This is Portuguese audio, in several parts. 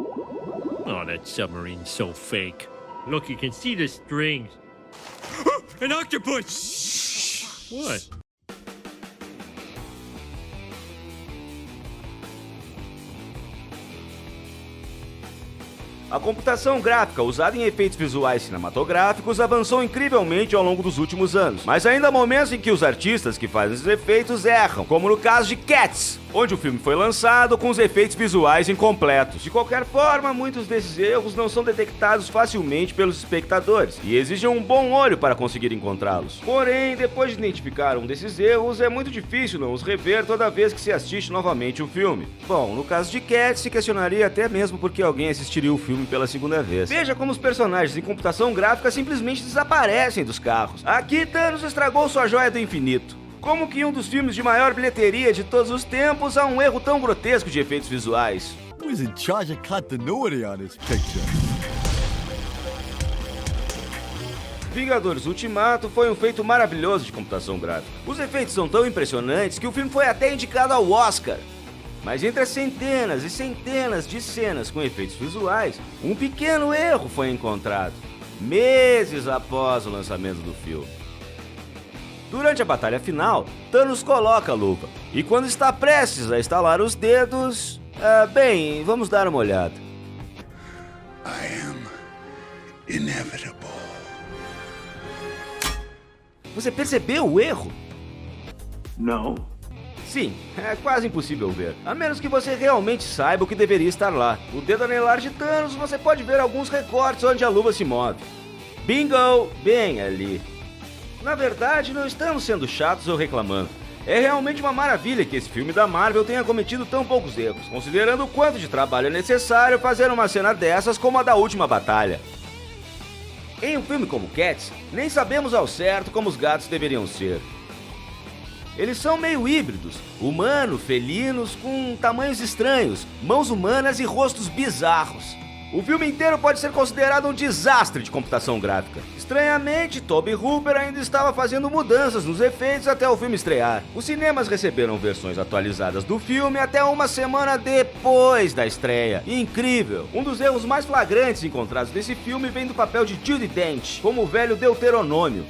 Oh, that submarine's so fake. Look, you can see the strings. An octopus! What? A computação gráfica usada em efeitos visuais cinematográficos avançou incrivelmente ao longo dos últimos anos, mas ainda há momentos em que os artistas que fazem os efeitos erram, como no caso de Cats, onde o filme foi lançado com os efeitos visuais incompletos. De qualquer forma, muitos desses erros não são detectados facilmente pelos espectadores e exigem um bom olho para conseguir encontrá-los. Porém, depois de identificar um desses erros, é muito difícil não os rever toda vez que se assiste novamente o filme. Bom, no caso de Cats, se questionaria até mesmo por que alguém assistiria o filme pela segunda vez. Veja como os personagens em computação gráfica simplesmente desaparecem dos carros. Aqui, Thanos estragou sua joia do infinito. Como que em um dos filmes de maior bilheteria de todos os tempos há um erro tão grotesco de efeitos visuais? Who is in charge of continuity on this picture? Vingadores Ultimato foi um feito maravilhoso de computação gráfica. Os efeitos são tão impressionantes que o filme foi até indicado ao Oscar. Mas entre as centenas e centenas de cenas com efeitos visuais, um pequeno erro foi encontrado, meses após o lançamento do filme. Durante a batalha final, Thanos coloca a luva, e quando está prestes a estalar os dedos... bem, vamos dar uma olhada. I am inevitable. Você percebeu o erro? Não. Sim, é quase impossível ver, a menos que você realmente saiba o que deveria estar lá. No dedo anelar de Thanos, você pode ver alguns recortes onde a luva se move. Bingo! Bem ali. Na verdade, não estamos sendo chatos ou reclamando. É realmente uma maravilha que esse filme da Marvel tenha cometido tão poucos erros, considerando o quanto de trabalho é necessário fazer uma cena dessas como a da última batalha. Em um filme como Cats, nem sabemos ao certo como os gatos deveriam ser. Eles são meio híbridos, humano-felinos com tamanhos estranhos, mãos humanas e rostos bizarros. O filme inteiro pode ser considerado um desastre de computação gráfica. Estranhamente, Tobe Hooper ainda estava fazendo mudanças nos efeitos até o filme estrear. Os cinemas receberam versões atualizadas do filme até uma semana depois da estreia. Incrível! Um dos erros mais flagrantes encontrados nesse filme vem do papel de Judi Dench, como o velho Deuteronômio.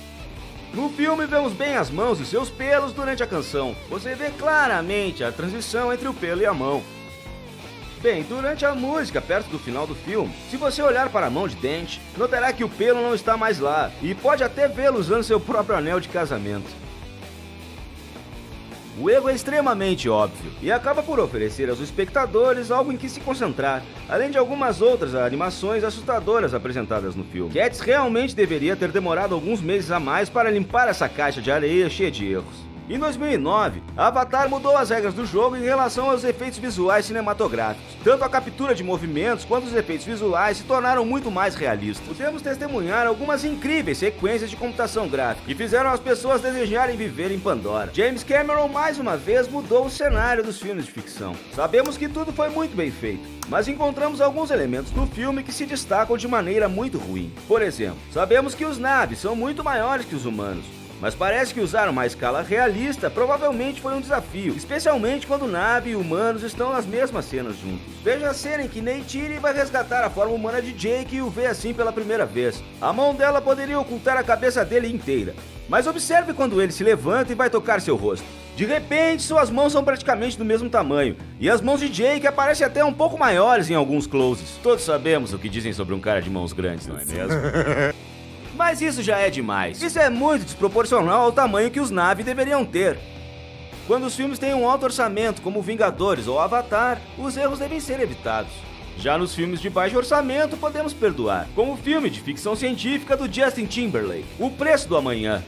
No filme vemos bem as mãos e seus pelos durante a canção. Você vê claramente a transição entre o pelo e a mão. Bem, durante a música, perto do final do filme, se você olhar para a mão de Dent, notará que o pelo não está mais lá, e pode até vê-lo usando seu próprio anel de casamento. O erro é extremamente óbvio, e acaba por oferecer aos espectadores algo em que se concentrar, além de algumas outras animações assustadoras apresentadas no filme. Cats realmente deveria ter demorado alguns meses a mais para limpar essa caixa de areia cheia de erros. Em 2009, Avatar mudou as regras do jogo em relação aos efeitos visuais cinematográficos. Tanto a captura de movimentos quanto os efeitos visuais se tornaram muito mais realistas. Podemos testemunhar algumas incríveis sequências de computação gráfica que fizeram as pessoas desejarem viver em Pandora. James Cameron mais uma vez mudou o cenário dos filmes de ficção. Sabemos que tudo foi muito bem feito, mas encontramos alguns elementos no filme que se destacam de maneira muito ruim. Por exemplo, sabemos que os Na'vi são muito maiores que os humanos, mas parece que usar uma escala realista provavelmente foi um desafio, especialmente quando Na'vi e humanos estão nas mesmas cenas juntos. Veja a cena em que Neytiri vai resgatar a forma humana de Jake e o vê assim pela primeira vez. A mão dela poderia ocultar a cabeça dele inteira, mas observe quando ele se levanta e vai tocar seu rosto. De repente, suas mãos são praticamente do mesmo tamanho, e as mãos de Jake aparecem até um pouco maiores em alguns closes. Todos sabemos o que dizem sobre um cara de mãos grandes, não é mesmo? Mas isso já é demais. Isso é muito desproporcional ao tamanho que os Na'vi deveriam ter. Quando os filmes têm um alto orçamento, como Vingadores ou Avatar, os erros devem ser evitados. Já nos filmes de baixo orçamento, podemos perdoar, como o filme de ficção científica do Justin Timberlake, O Preço do Amanhã.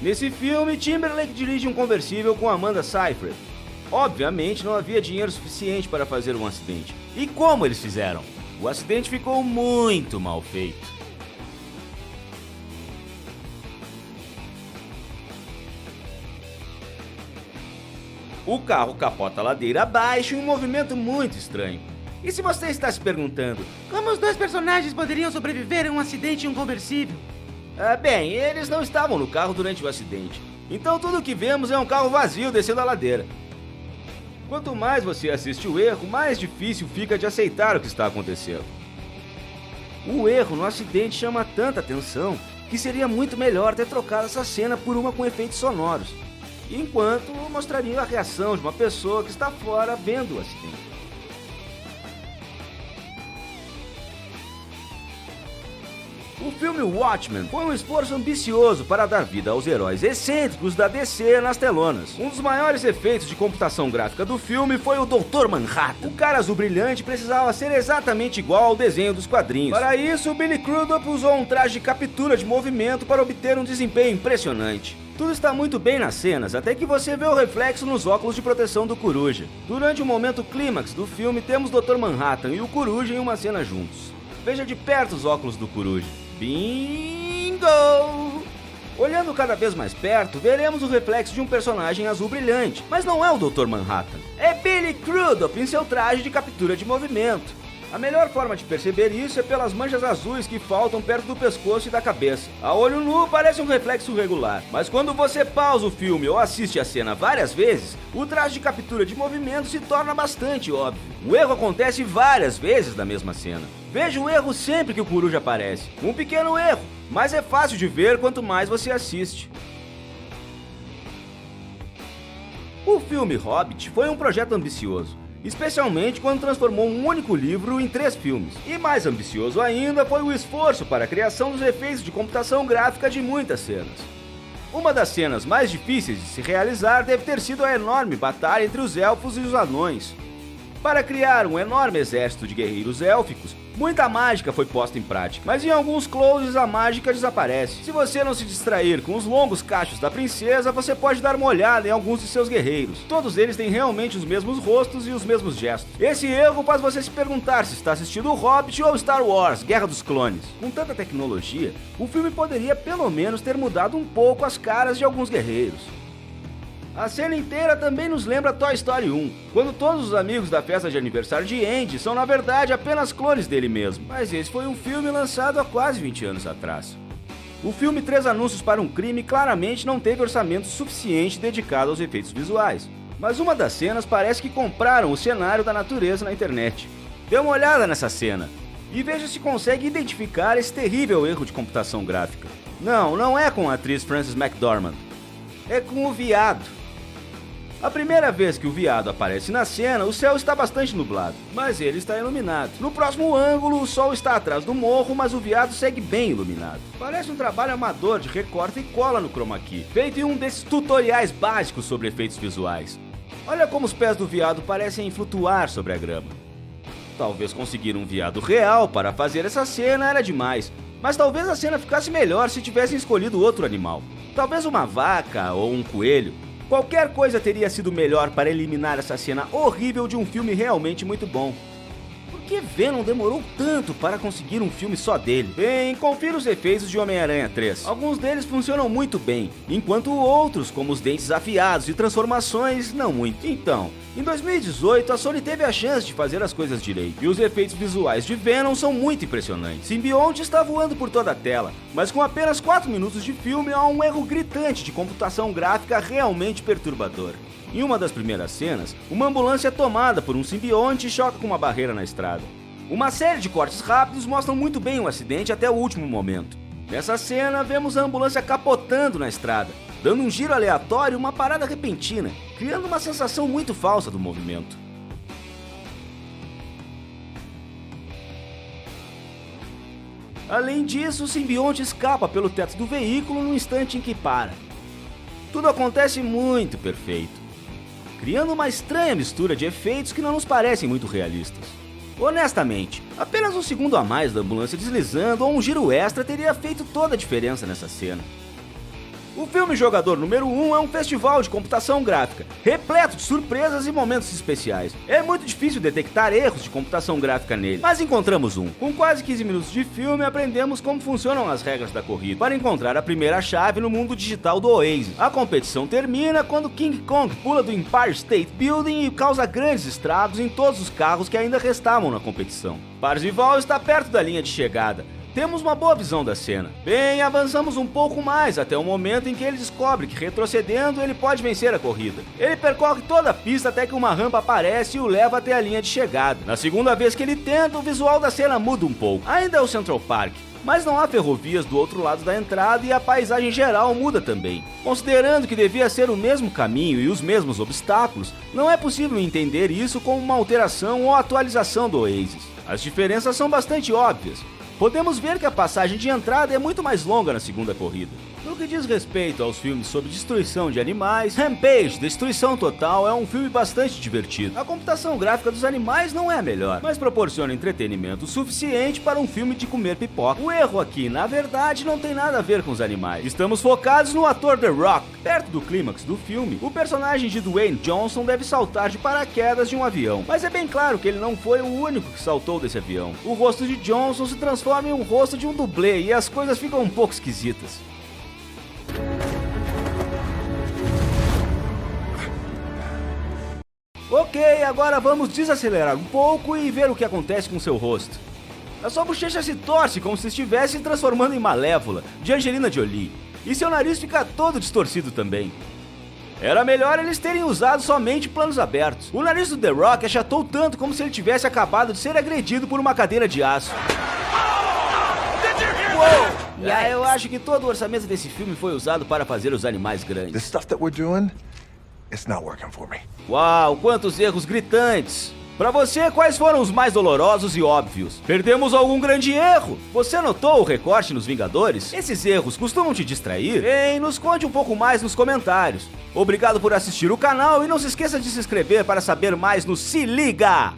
Nesse filme, Timberlake dirige um conversível com Amanda Seyfried. Obviamente, não havia dinheiro suficiente para fazer um acidente. E como eles fizeram? O acidente ficou muito mal feito. O carro capota a ladeira abaixo em um movimento muito estranho. E se você está se perguntando, como os dois personagens poderiam sobreviver a um acidente em um conversível? Bem, eles não estavam no carro durante o acidente. Então tudo o que vemos é um carro vazio descendo a ladeira. Quanto mais você assiste o erro, mais difícil fica de aceitar o que está acontecendo. O erro no acidente chama tanta atenção que seria muito melhor ter trocado essa cena por uma com efeitos sonoros, enquanto mostraria a reação de uma pessoa que está fora vendo o acidente. O filme Watchmen foi um esforço ambicioso para dar vida aos heróis excêntricos da DC nas telonas. Um dos maiores efeitos de computação gráfica do filme foi o Dr. Manhattan. O cara azul brilhante precisava ser exatamente igual ao desenho dos quadrinhos. Para isso, Billy Crudup usou um traje de captura de movimento para obter um desempenho impressionante. Tudo está muito bem nas cenas, até que você vê o reflexo nos óculos de proteção do Coruja. Durante o momento clímax do filme, temos Dr. Manhattan e o Coruja em uma cena juntos. Veja de perto os óculos do Coruja. Bingo! Olhando cada vez mais perto, veremos o reflexo de um personagem azul brilhante, mas não é o Dr. Manhattan. É Billy Crudup em seu traje de captura de movimento. A melhor forma de perceber isso é pelas manchas azuis que faltam perto do pescoço e da cabeça. A olho nu parece um reflexo regular, mas quando você pausa o filme ou assiste a cena várias vezes, o traje de captura de movimento se torna bastante óbvio. O erro acontece várias vezes na mesma cena. Veja o erro sempre que o Coruja aparece. Um pequeno erro, mas é fácil de ver quanto mais você assiste. O filme Hobbit foi um projeto ambicioso, especialmente quando transformou um único livro em 3 filmes. E mais ambicioso ainda foi o esforço para a criação dos efeitos de computação gráfica de muitas cenas. Uma das cenas mais difíceis de se realizar deve ter sido a enorme batalha entre os elfos e os anões. Para criar um enorme exército de guerreiros élficos, muita mágica foi posta em prática, mas em alguns closes a mágica desaparece. Se você não se distrair com os longos cachos da princesa, você pode dar uma olhada em alguns de seus guerreiros. Todos eles têm realmente os mesmos rostos e os mesmos gestos. Esse erro faz você se perguntar se está assistindo o Hobbit ou Star Wars, Guerra dos Clones. Com tanta tecnologia, o filme poderia pelo menos ter mudado um pouco as caras de alguns guerreiros. A cena inteira também nos lembra Toy Story 1, quando todos os amigos da festa de aniversário de Andy são na verdade apenas clones dele mesmo. Mas esse foi um filme lançado há quase 20 anos atrás. O filme 3 Anúncios para um Crime claramente não teve orçamento suficiente dedicado aos efeitos visuais, mas uma das cenas parece que compraram o cenário da natureza na internet. Dê uma olhada nessa cena e veja se consegue identificar esse terrível erro de computação gráfica. Não é com a atriz Frances McDormand, é com o viado. A primeira vez que o viado aparece na cena, o céu está bastante nublado, mas ele está iluminado. No próximo ângulo, o sol está atrás do morro, mas o viado segue bem iluminado. Parece um trabalho amador de recorta e cola no chroma key, feito em um desses tutoriais básicos sobre efeitos visuais. Olha como os pés do viado parecem flutuar sobre a grama. Talvez conseguir um viado real para fazer essa cena era demais, mas talvez a cena ficasse melhor se tivessem escolhido outro animal. Talvez uma vaca ou um coelho. Qualquer coisa teria sido melhor para eliminar essa cena horrível de um filme realmente muito bom. Por que Venom demorou tanto para conseguir um filme só dele? Bem, confira os efeitos de Homem-Aranha 3. Alguns deles funcionam muito bem, enquanto outros, como os dentes afiados e transformações, não muito. Então, em 2018, a Sony teve a chance de fazer as coisas direito, e os efeitos visuais de Venom são muito impressionantes. Simbionte está voando por toda a tela, mas com apenas 4 minutos de filme há um erro gritante de computação gráfica realmente perturbador. Em uma das primeiras cenas, uma ambulância é tomada por um simbionte e choca com uma barreira na estrada. Uma série de cortes rápidos mostram muito bem o acidente até o último momento. Nessa cena, vemos a ambulância capotando na estrada, dando um giro aleatório e uma parada repentina, criando uma sensação muito falsa do movimento. Além disso, o simbionte escapa pelo teto do veículo no instante em que para. Tudo acontece muito perfeito, criando uma estranha mistura de efeitos que não nos parecem muito realistas. Honestamente, apenas um segundo a mais da ambulância deslizando ou um giro extra teria feito toda a diferença nessa cena. O filme Jogador número 1 é um festival de computação gráfica, repleto de surpresas e momentos especiais. É muito difícil detectar erros de computação gráfica nele, mas encontramos um. Com quase 15 minutos de filme, aprendemos como funcionam as regras da corrida, para encontrar a primeira chave no mundo digital do Oasis. A competição termina quando King Kong pula do Empire State Building e causa grandes estragos em todos os carros que ainda restavam na competição. Parzival está perto da linha de chegada, temos uma boa visão da cena. Bem, avançamos um pouco mais até o momento em que ele descobre que retrocedendo ele pode vencer a corrida. Ele percorre toda a pista até que uma rampa aparece e o leva até a linha de chegada. Na segunda vez que ele tenta, o visual da cena muda um pouco. Ainda é o Central Park, mas não há ferrovias do outro lado da entrada e a paisagem geral muda também. Considerando que devia ser o mesmo caminho e os mesmos obstáculos, não é possível entender isso como uma alteração ou atualização do Oasis. As diferenças são bastante óbvias. Podemos ver que a passagem de entrada é muito mais longa na segunda corrida. No que diz respeito aos filmes sobre destruição de animais, Rampage, Destruição Total, é um filme bastante divertido. A computação gráfica dos animais não é a melhor, mas proporciona entretenimento suficiente para um filme de comer pipoca. O erro aqui, na verdade, não tem nada a ver com os animais. Estamos focados no ator The Rock. Perto do clímax do filme, o personagem de Dwayne Johnson deve saltar de paraquedas de um avião, mas é bem claro que ele não foi o único que saltou desse avião. O rosto de Johnson se transforma em um rosto de um dublê e as coisas ficam um pouco esquisitas. Ok, agora vamos desacelerar um pouco e ver o que acontece com seu rosto. A sua bochecha se torce como se estivesse se transformando em Malévola, de Angelina Jolie, e seu nariz fica todo distorcido também. Era melhor eles terem usado somente planos abertos. O nariz do The Rock achatou tanto como se ele tivesse acabado de ser agredido por uma cadeira de aço. Uou! Eu acho que todo o orçamento desse filme foi usado para fazer os animais The grandes. stuff that we're doing, it's not working for me. Uau, quantos erros gritantes! Pra você, quais foram os mais dolorosos e óbvios? Perdemos algum grande erro? Você notou o recorte nos Vingadores? Esses erros costumam te distrair? Bem, nos conte um pouco mais nos comentários. Obrigado por assistir o canal e não se esqueça de se inscrever para saber mais no Se Liga!